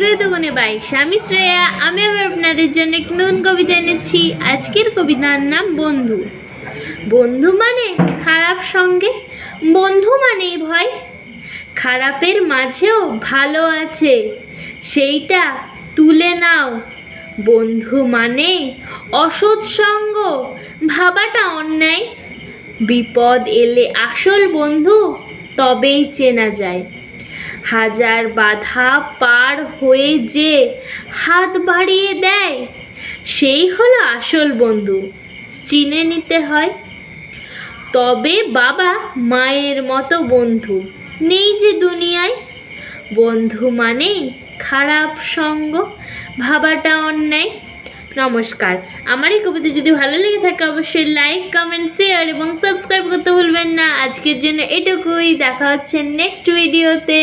হৃদয় দোকানে বাই স্বামী শ্রেয়া। আমি আবার আপনাদের জন্য এক নতুন কবিতা এনেছি। আজকের কবিতার নাম বন্ধু। বন্ধু মানে খারাপ সঙ্গে, বন্ধু মানেই ভয়। খারাপের মাঝেও ভালো আছে, সেইটা তুলে নাও। বন্ধু মানে অসৎ সঙ্গ, ভাবাটা অন্যায়। বিপদ এলে আসল বন্ধু তবেই চেনা যায়। হাজার বাধা পার হয়ে যে হাত বাড়িয়ে দেয়, সেই হলো আসল বন্ধু, চিনে নিতে হয়। তবে বাবা মায়ের মতো বন্ধু নেই যে দুনিয়ায়। বন্ধু মানেই খারাপ সঙ্গ, ভাবাটা অন্যায়। নমস্কার। আমার এই কবিতা যদি ভালো লেগে থাকে অবশ্যই লাইক, কমেন্ট, শেয়ার এবং সাবস্ক্রাইব করতে ভুলবেন না। আজকের জন্য এটুকুই, দেখা হচ্ছে নেক্সট ভিডিওতে।